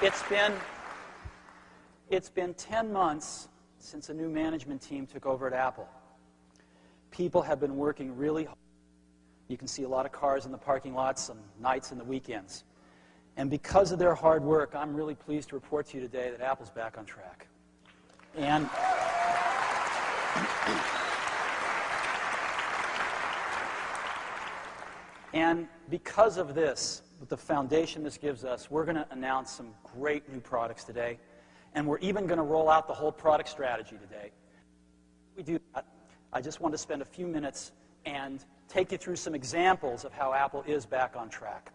It's been 10 months since a new management team took over at Apple. People have been working really hard. You can see a lot of cars in the parking lots on nights and the weekends. And because of their hard work, I'm really pleased to report to you today that Apple's back on track. And because of this, with the foundation this gives us, we're going to announce some great new products today. And we're even going to roll out the whole product strategy today. We do that. I just want to spend a few minutes and take you through some examples of how Apple is back on track.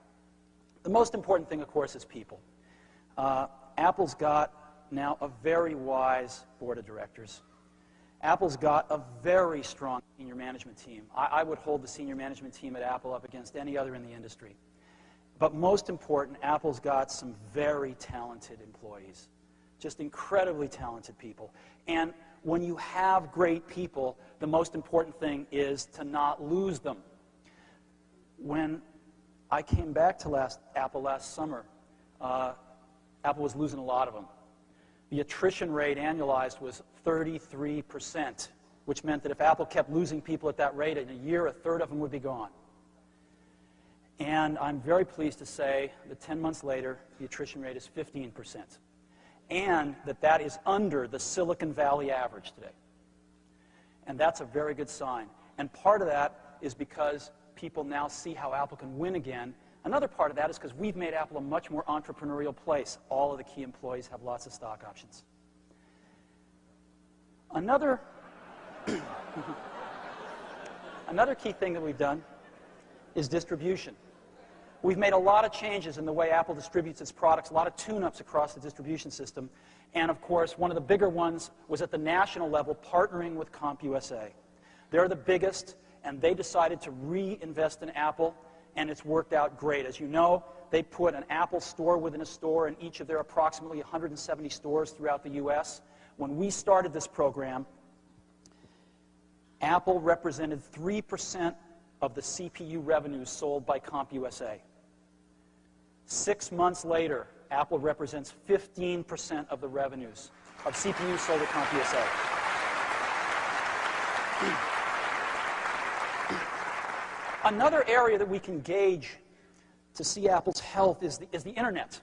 The most important thing, of course, is people. Apple's got now a very wise board of directors. Apple's got a very strong senior management team. I would hold the senior management team at Apple up against any other in the industry. But most important, Apple's got some very talented employees. Just incredibly talented people. And when you have great people, the most important thing is to not lose them. When I came back to Apple last summer, Apple was losing a lot of them. The attrition rate annualized was 33%, which meant that if Apple kept losing people at that rate, in a year, a third of them would be gone. And I'm very pleased to say that 10 months later, the attrition rate is 15%. And that is under the Silicon Valley average today. And that's a very good sign. And part of that is because people now see how Apple can win again. Another part of that is because we've made Apple a much more entrepreneurial place. All of the key employees have lots of stock options. Another key thing that we've done is distribution. We've made a lot of changes in the way Apple distributes its products, a lot of tune-ups across the distribution system. And of course, one of the bigger ones was at the national level, partnering with CompUSA. They're the biggest, and they decided to reinvest in Apple, and it's worked out great. As you know, they put an Apple store within a store in each of their approximately 170 stores throughout the US. When we started this program, Apple represented 3% of the CPU revenues sold by CompUSA. 6 months later, Apple represents 15% of the revenues of CPUs sold at CompUSA. Another area that we can gauge to see Apple's health is the internet.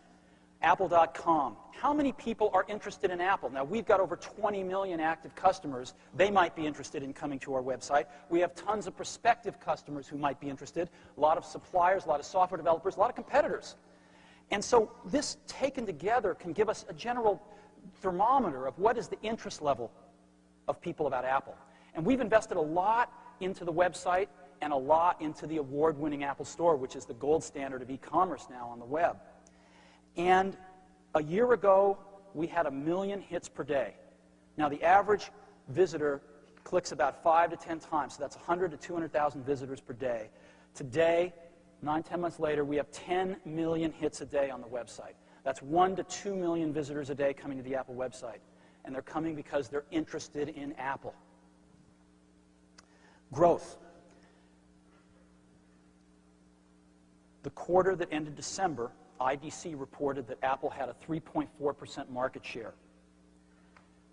Apple.com. How many people are interested in Apple? Now, we've got over 20 million active customers. They might be interested in coming to our website. We have tons of prospective customers who might be interested, a lot of suppliers, a lot of software developers, a lot of competitors. And so this taken together can give us a general thermometer of what is the interest level of people about Apple. And we've invested a lot into the website and a lot into the award-winning Apple Store, which is the gold standard of e-commerce now on the web. And a year ago, we had 1 million hits per day. Now, the average visitor clicks about 5 to 10 times, so that's 100 to 200,000 visitors per day. Today, 9-10 months later, we have 10 million hits a day on the website. That's 1 to 2 million visitors a day coming to the Apple website. And they're coming because they're interested in Apple. Growth. The quarter that ended December, IDC reported that Apple had a 3.4% market share.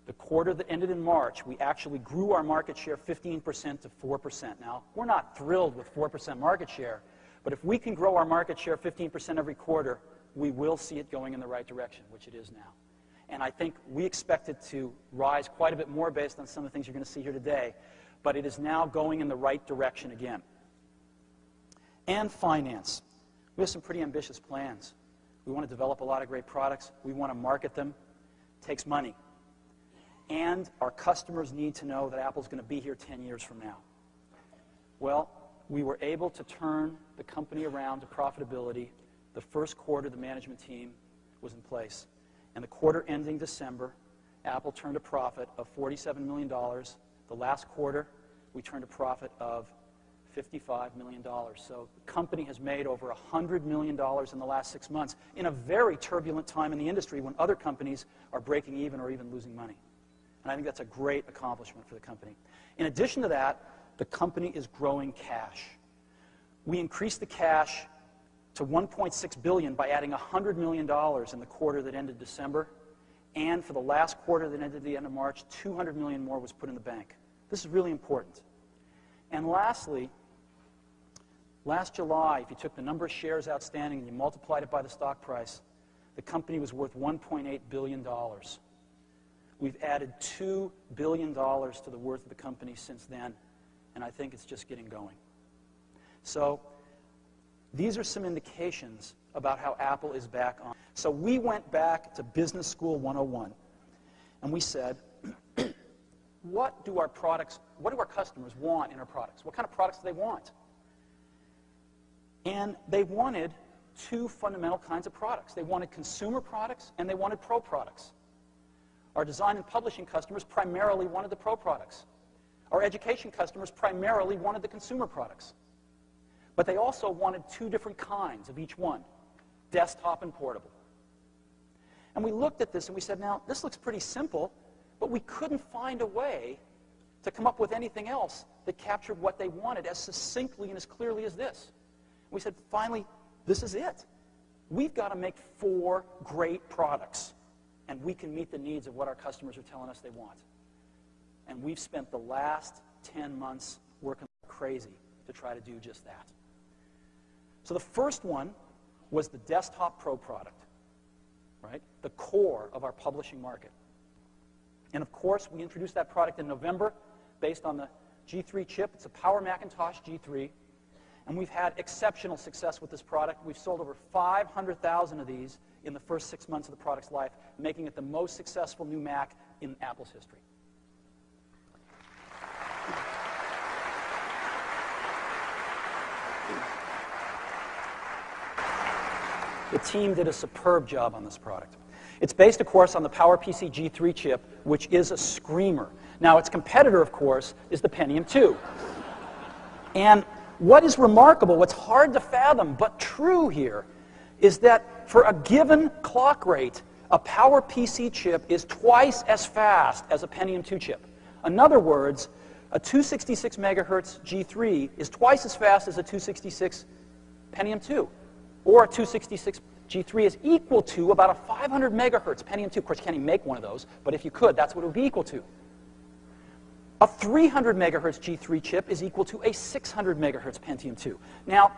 The quarter that ended in March, we actually grew our market share 15% to 4%. Now, we're not thrilled with 4% market share, but if we can grow our market share 15% every quarter, we will see it going in the right direction, which it is now. And I think we expect it to rise quite a bit more based on some of the things you're going to see here today, but it is now going in the right direction again. And finance. We have some pretty ambitious plans. We want to develop a lot of great products. We want to market them. It takes money. And our customers need to know that Apple's going to be here 10 years from now. Well, we were able to turn the company around to profitability the first quarter the management team was in place. And the quarter ending December, Apple turned a profit of $47 million. The last quarter, we turned a profit of $55 million. So the company has made over $100 million in the last 6 months in a very turbulent time in the industry when other companies are breaking even or even losing money. And I think that's a great accomplishment for the company. In addition to that, the company is growing cash. We increased the cash to $1.6 billion by adding $100 million in the quarter that ended December. And for the last quarter that ended at the end of March, $200 million more was put in the bank. This is really important. And lastly, last July, if you took the number of shares outstanding and you multiplied it by the stock price, the company was worth $1.8 billion. We've added $2 billion to the worth of the company since then, and I think it's just getting going. So these are some indications about how Apple is back on. So we went back to Business School 101, and we said, what do our customers want in our products? What kind of products do they want? And they wanted two fundamental kinds of products. They wanted consumer products, and they wanted pro products. Our design and publishing customers primarily wanted the pro products. Our education customers primarily wanted the consumer products. But they also wanted two different kinds of each one, desktop and portable. And we looked at this and we said, now, this looks pretty simple, but we couldn't find a way to come up with anything else that captured what they wanted as succinctly and as clearly as this. We said, finally, this is it. We've got to make 4 great products, and we can meet the needs of what our customers are telling us they want. And we've spent the last 10 months working like crazy to try to do just that. So the first one was the desktop pro product, right? The core of our publishing market. And of course, we introduced that product in November based on the G3 chip. It's a Power Macintosh G3. And we've had exceptional success with this product. We've sold over 500,000 of these in the first 6 months of the product's life, making it the most successful new Mac in Apple's history. The team did a superb job on this product. It's based, of course, on the PowerPC G3 chip, which is a screamer. Now, its competitor, of course, is the Pentium 2. And what is remarkable, what's hard to fathom, but true here, is that for a given clock rate, a PowerPC chip is twice as fast as a Pentium 2 chip. In other words, a 266 megahertz G3 is twice as fast as a 266 Pentium 2. Or a 266 G3 is equal to about a 500 megahertz Pentium 2. Of course, you can't even make one of those, but if you could, that's what it would be equal to. A 300 megahertz G3 chip is equal to a 600 megahertz Pentium 2. Now,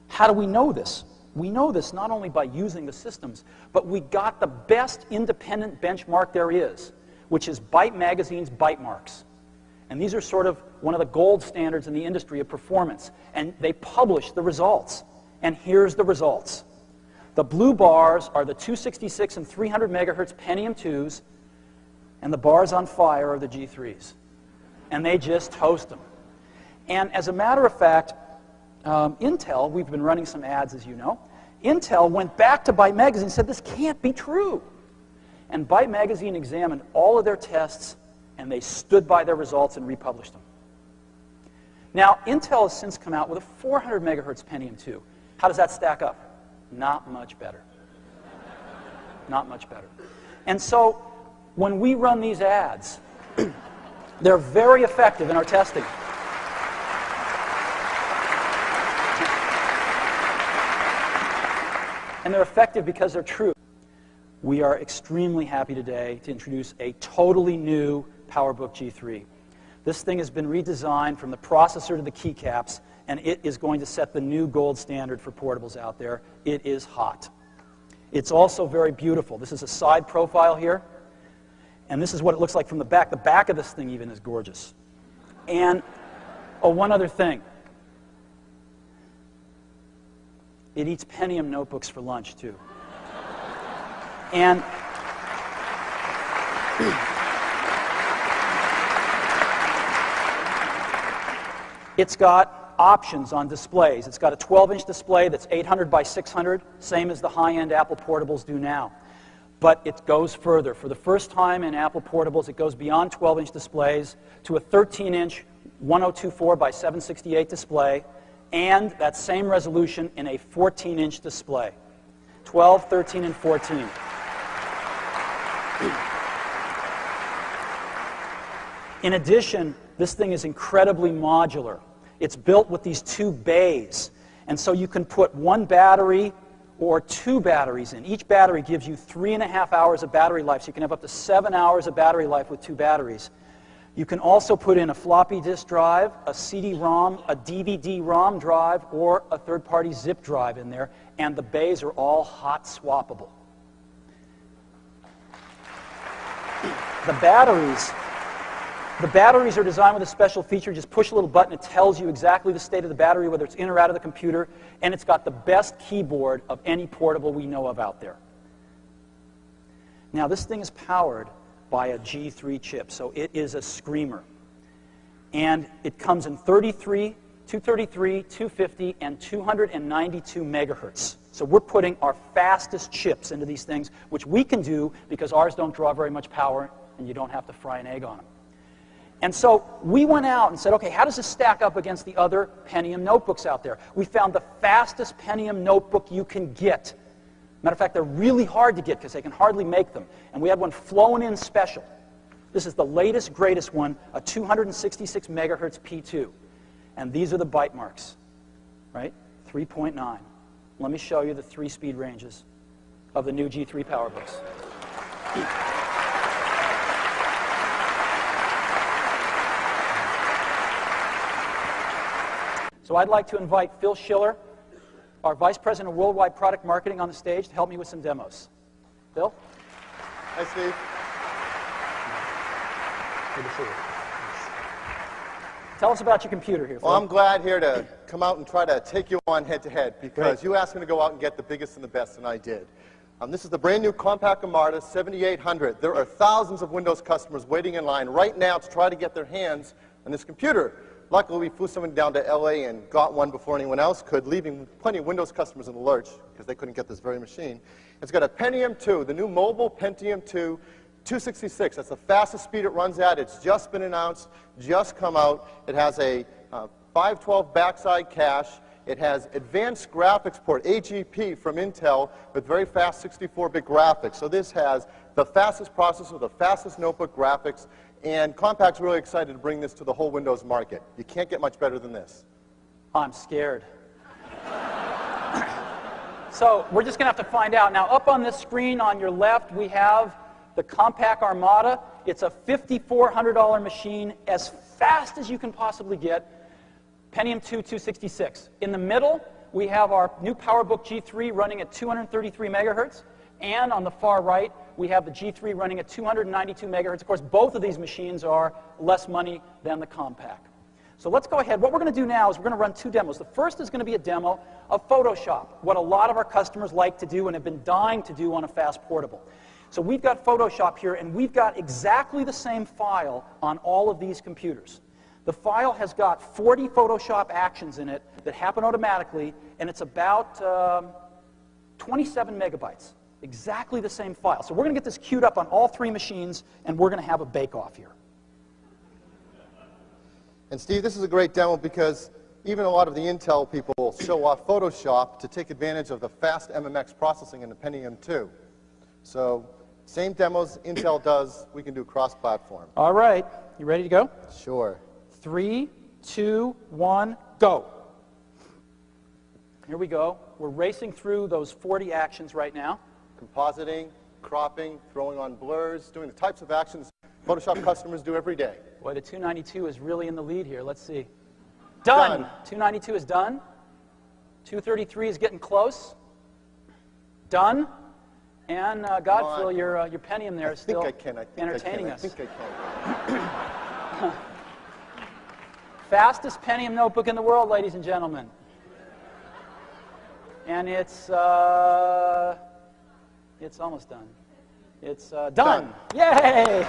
how do we know this? We know this not only by using the systems, but we got the best independent benchmark there is, which is Byte Magazine's Byte Marks. And these are sort of one of the gold standards in the industry of performance. And they publish the results. And here's the results. The blue bars are the 266 and 300 megahertz Pentium 2s, and the bars on fire are the G3s. And they just toast them. And as a matter of fact, Intel, we've been running some ads, as you know, Intel went back to Byte Magazine and said, this can't be true. And Byte Magazine examined all of their tests, and they stood by their results and republished them. Now, Intel has since come out with a 400 megahertz Pentium 2. How does that stack up? Not much better. Not much better. And so, when we run these ads, they're very effective in our testing. And they're effective because they're true. We are extremely happy today to introduce a totally new PowerBook G3. This thing has been redesigned from the processor to the keycaps, and it is going to set the new gold standard for portables out there. It is hot. It's also very beautiful. This is a side profile here, and this is what it looks like from the back. The back of this thing even is gorgeous. And, oh, one other thing. It eats Pentium notebooks for lunch, too. And it's got options on displays. It's got a 12-inch display that's 800 by 600, same as the high-end Apple portables do now. But it goes further. For the first time in Apple portables, it goes beyond 12-inch displays to a 13-inch 1024 by 768 display, and that same resolution in a 14-inch display. 12, 13, and 14. In addition, this thing is incredibly modular. It's built with these two bays. And so you can put one battery or two batteries in. Each battery gives you 3.5 hours of battery life, so you can have up to 7 hours of battery life with two batteries. You can also put in a floppy disk drive, a CD-ROM, a DVD-ROM drive, or a third-party zip drive in there, and the bays are all hot swappable. The batteries are designed with a special feature. Just push a little button. It tells you exactly the state of the battery, whether it's in or out of the computer, and it's got the best keyboard of any portable we know of out there. Now, this thing is powered by a G3 chip, so it is a screamer. And it comes in 33, 233, 250, and 292 megahertz. So we're putting our fastest chips into these things, which we can do because ours don't draw very much power, and you don't have to fry an egg on them. And so we went out and said, okay, how does this stack up against the other Pentium notebooks out there? We found the fastest Pentium notebook you can get. Matter of fact, they're really hard to get because they can hardly make them. And we had one flown in special. This is the latest, greatest one, a 266 megahertz P2. And these are the byte marks, right? 3.9. Let me show you the 3-speed ranges of the new G3 PowerBooks. So I'd like to invite Phil Schiller, our Vice President of Worldwide Product Marketing, on the stage to help me with some demos. Phil? Hi, Steve. Good to see you. Tell us about your computer here, Phil. Well, I'm glad here to come out and try to take you on head-to-head because you asked me to go out and get the biggest and the best, and I did. This is the brand new compact Armada 7800. There are thousands of Windows customers waiting in line right now to try to get their hands on this computer. Luckily, we flew someone down to LA and got one before anyone else could, leaving plenty of Windows customers in the lurch because they couldn't get this very machine. It's got a Pentium 2, the new mobile Pentium 2, 266. That's the fastest speed it runs at. It's just been announced, just come out. It has a 512 backside cache. It has advanced graphics port, AGP from Intel, with very fast 64-bit graphics. So this has the fastest processor, the fastest notebook graphics, and Compact's really excited to bring this to the whole Windows market. You can't get much better than this. I'm scared. So we're just going to have to find out. Now, up on this screen on your left, we have the Compact Armada. It's a $5,400 machine, as fast as you can possibly get. Pentium 2 266. In the middle, we have our new PowerBook G3 running at 233 megahertz. And on the far right, we have the G3 running at 292 megahertz. Of course, both of these machines are less money than the Compact. So let's go ahead. What we're going to do now is we're going to run two demos. The first is going to be a demo of Photoshop, what a lot of our customers like to do and have been dying to do on a fast portable. So we've got Photoshop here, and we've got exactly the same file on all of these computers. The file has got 40 Photoshop actions in it that happen automatically, and it's about 27 megabytes. Exactly the same file. So we're going to get this queued up on all three machines, and we're going to have a bake-off here. And Steve, this is a great demo because even a lot of the Intel people show off Photoshop to take advantage of the fast MMX processing in the Pentium 2. So same demos Intel does, we can do cross-platform. All right. You ready to go? Sure. 3, 2, 1, go. Here we go. We're racing through those 40 actions right now. Compositing, cropping, throwing on blurs, doing the types of actions Photoshop customers do every day. Boy, the 292 is really in the lead here. Let's see. Done. 292 is done. 233 is getting close. Done. And Godfrey, your Pentium there is still entertaining us. I think I can. Fastest Pentium notebook in the world, ladies and gentlemen. And it's almost done. It's done. Yay!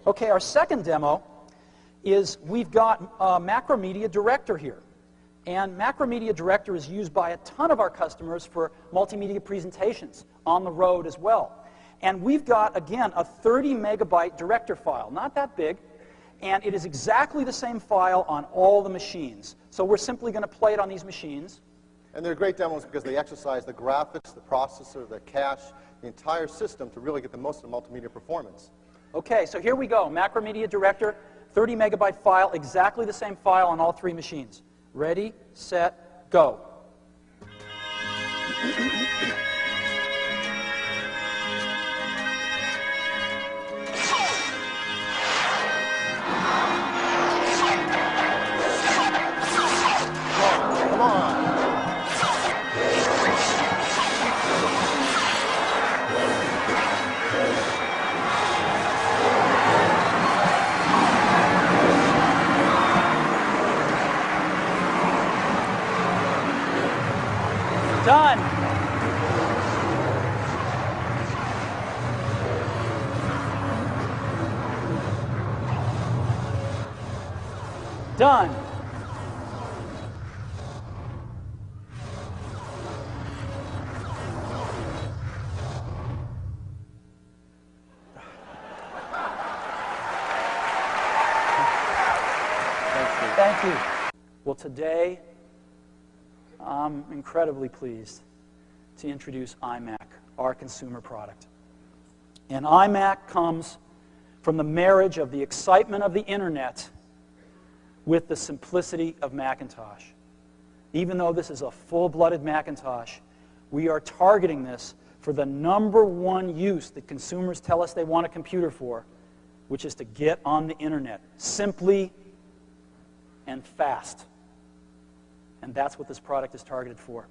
Okay, our second demo is we've got Macromedia Director here. And Macromedia Director is used by a ton of our customers for multimedia presentations on the road as well. And we've got, again, a 30 megabyte director file. Not that big. And it is exactly the same file on all the machines. So we're simply going to play it on these machines. And they're great demos because they exercise the graphics, the processor, the cache, the entire system to really get the most of the multimedia performance. Okay, so here we go. Macromedia Director, 30 megabyte file, exactly the same file on all three machines. Ready, set, go. Come on. Done. Done. Thank you. Well, today, I'm incredibly pleased to introduce iMac, our consumer product. And iMac comes from the marriage of the excitement of the internet with the simplicity of Macintosh. Even though this is a full-blooded Macintosh, we are targeting this for the #1 use that consumers tell us they want a computer for, which is to get on the internet, simply and fast. And that's what this product is targeted for.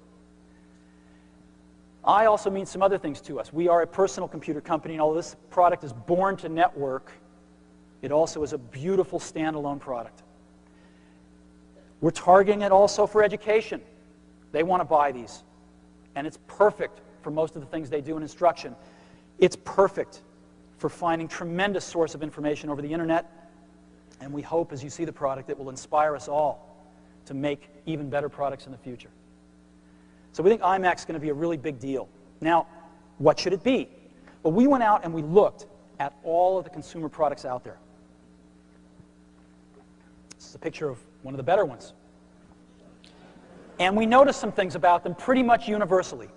I also means some other things to us. We are a personal computer company, and although this product is born to network, it also is a beautiful standalone product. We're targeting it also for education. They want to buy these. And it's perfect for most of the things they do in instruction. It's perfect for finding tremendous source of information over the internet. And we hope, as you see the product, it will inspire us all to make even better products in the future. So we think iMac's going to be a really big deal. Now, what should it be? Well, we went out and we looked at all of the consumer products out there. This is a picture of one of the better ones. And we noticed some things about them pretty much universally.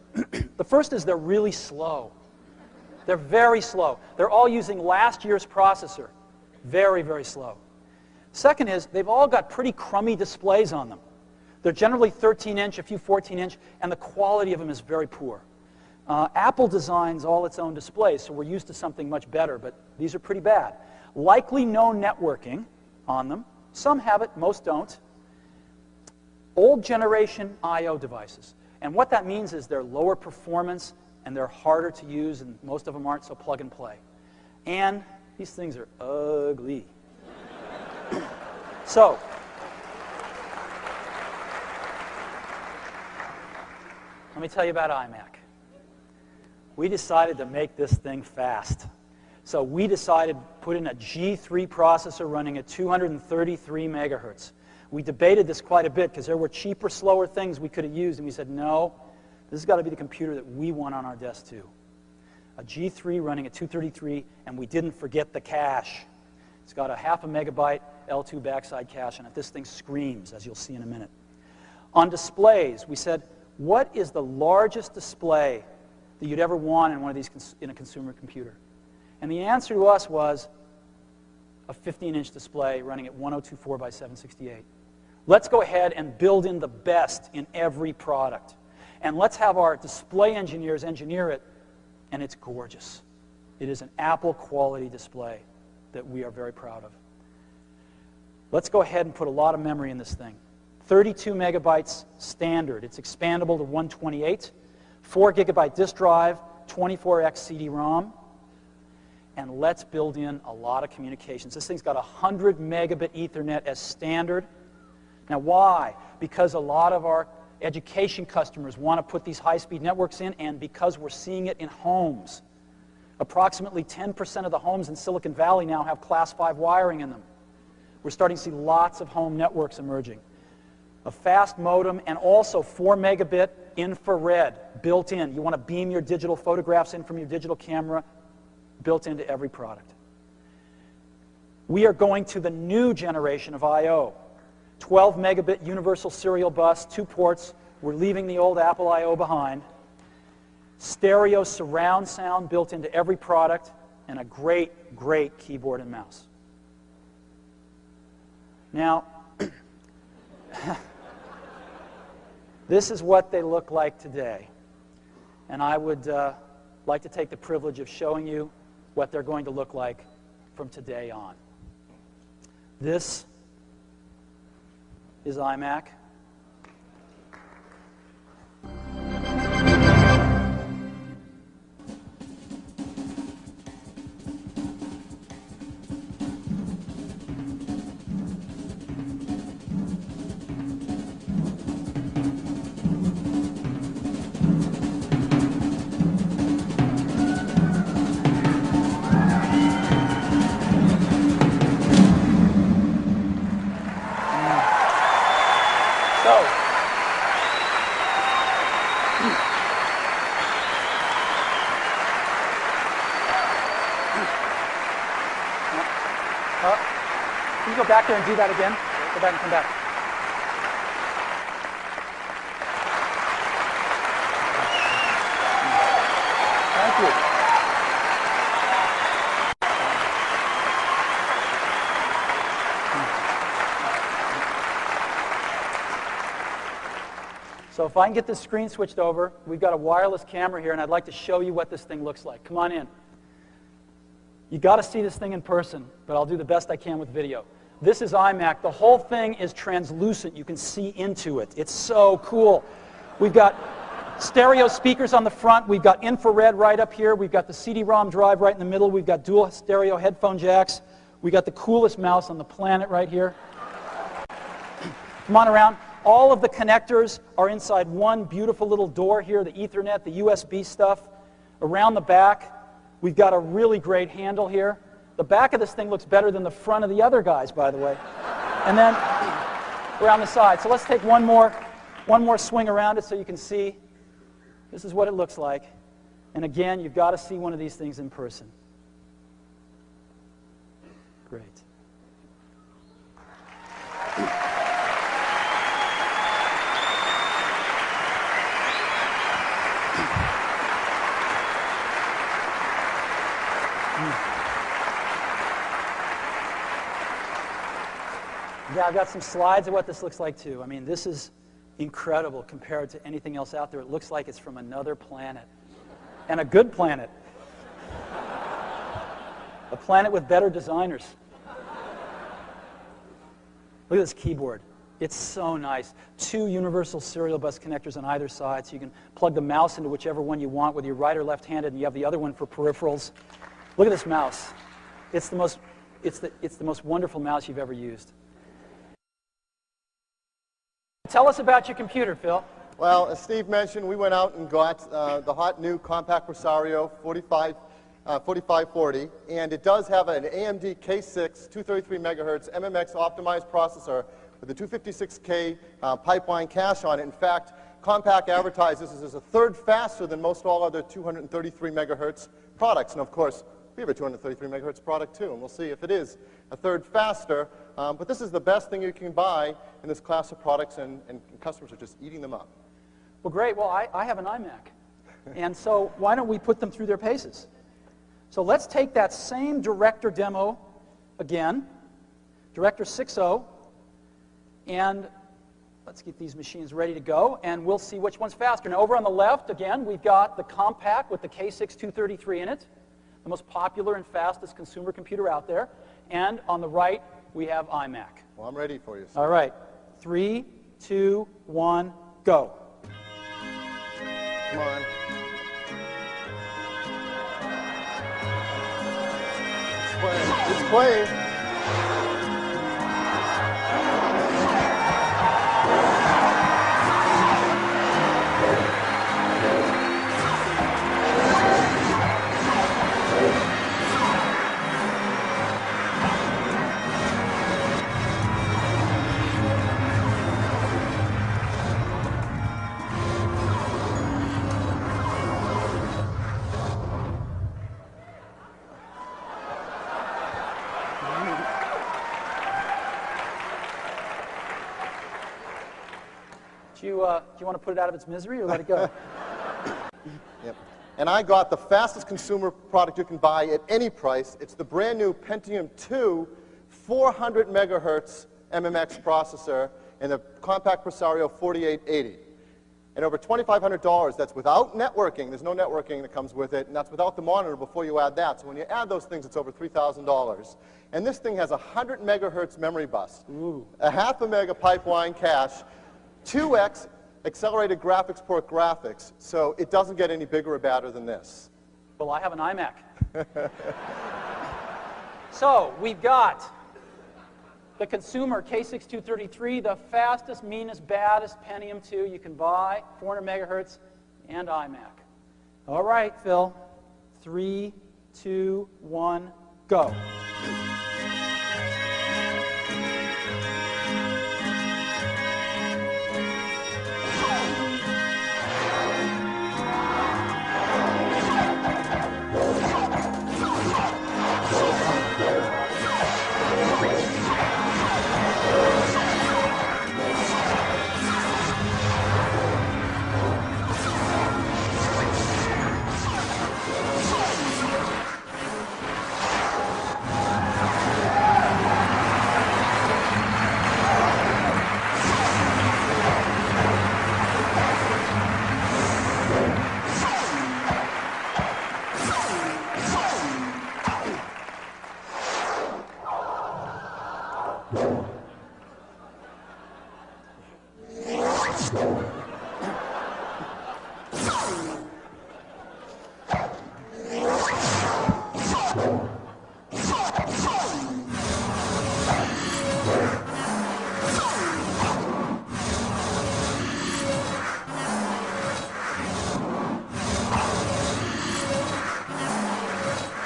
The first is they're really slow. They're very slow. They're all using last year's processor. Very, very slow. Second is, they've all got pretty crummy displays on them. They're generally 13-inch, a few 14-inch, and the quality of them is very poor. Apple designs all its own displays, so we're used to something much better, but these are pretty bad. Likely no networking on them. Some have it, most don't. Old generation I/O devices. And what that means is they're lower performance, and they're harder to use, and most of them aren't, so plug and play. And these things are ugly. So, let me tell you about iMac. We decided to make this thing fast. So we decided to put in a G3 processor running at 233 megahertz. We debated this quite a bit because there were cheaper, slower things we could have used, and we said, no, this has got to be the computer that we want on our desk too. A G3 running at 233, and we didn't forget the cache. It's got a 0.5 megabyte L2 backside cache, and this thing screams, as you'll see in a minute. On displays, we said, what is the largest display that you'd ever want in one of these in a consumer computer? And the answer to us was a 15-inch display running at 1024 by 768. Let's go ahead and build in the best in every product. And let's have our display engineers engineer it, and it's gorgeous. It is an Apple quality display that we are very proud of. Let's go ahead and put a lot of memory in this thing. 32 megabytes standard. It's expandable to 128. 4 gigabyte disk drive, 24x CD-ROM. And let's build in a lot of communications. This thing's got 100 megabit Ethernet as standard. Now why? Because a lot of our education customers want to put these high-speed networks in, and because we're seeing it in homes. Approximately 10% of the homes in Silicon Valley now have Class 5 wiring in them. We're starting to see lots of home networks emerging. A fast modem and also 4 megabit infrared built in. You want to beam your digital photographs in from your digital camera, built into every product. We are going to the new generation of I/O. 12 megabit universal serial bus, 2 ports. We're leaving the old Apple I/O behind. Stereo surround sound built into every product, and a great, great keyboard and mouse. Now, this is what they look like today. And I would like to take the privilege of showing you what they're going to look like from today on. This is iMac. Can you go back there and do that again? Go back and come back. Thank you. So if I can get this screen switched over, we've got a wireless camera here, and I'd like to show you what this thing looks like. Come on in. You got to see this thing in person, but I'll do the best I can with video. This is iMac. The whole thing is translucent. You can see into it. It's so cool. We've got stereo speakers on the front. We've got infrared right up here. We've got the CD-ROM drive right in the middle. We've got dual stereo headphone jacks. We've got the coolest mouse on the planet right here. Come on around. All of the connectors are inside one beautiful little door here, the Ethernet, the USB stuff. Around the back, we've got a really great handle here. The back of this thing looks better than the front of the other guys, by the way. And then around the side. So let's take one more swing around it so you can see. This is what it looks like. And again, you've got to see one of these things in person. Great. Yeah, I've got some slides of what this looks like too. I mean, this is incredible compared to anything else out there. It looks like it's from another planet. And a good planet. A planet with better designers. Look at this keyboard. It's so nice. 2 universal serial bus connectors on either side, so you can plug the mouse into whichever one you want, whether you're right or left-handed, and you have the other one for peripherals. Look at this mouse. It's the most wonderful mouse you've ever used. Tell us about your computer, Phil. Well, as Steve mentioned, we went out and got the hot new compact Presario 4540, and it does have an AMD K6 233 megahertz MMX optimized processor with a 256K pipeline cache on it. In fact, Compaq advertises this as a third faster than most all other 233 megahertz products. And of course, we have a 233 megahertz product too, and we'll see if it is a third faster. But this is the best thing you can buy in this class of products, and customers are just eating them up. Well, great. Well, I have an iMac. And so why don't we put them through their paces? So let's take that same Director demo again, Director 6.0, and let's get these machines ready to go, and we'll see which one's faster. Now, over on the left, again, we've got the Compaq with the K6 233 in it, the most popular and fastest consumer computer out there. And on the right, we have iMac. Well, I'm ready for you, sir. All right. 3, 2, 1, go. Come on. It's playing. It's playing. Do you want to put it out of its misery or let it go? Yep. And I got the fastest consumer product you can buy at any price. It's the brand new Pentium 2 400 megahertz MMX processor and the compact Presario 4880. And over $2,500, that's without networking. There's no networking that comes with it, and that's without the monitor before you add that. So when you add those things, it's over $3,000. And this thing has a 100 megahertz memory bus, a half a mega pipeline cache, 2x accelerated graphics port graphics, so it doesn't get any bigger or badder than this. Well, I have an iMac. So we've got the consumer K6233, the fastest, meanest, baddest Pentium 2 you can buy, 400 megahertz, and iMac. All right, Phil. 3, 2, 1, go.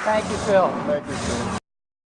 Thank you, Phil. Thank you.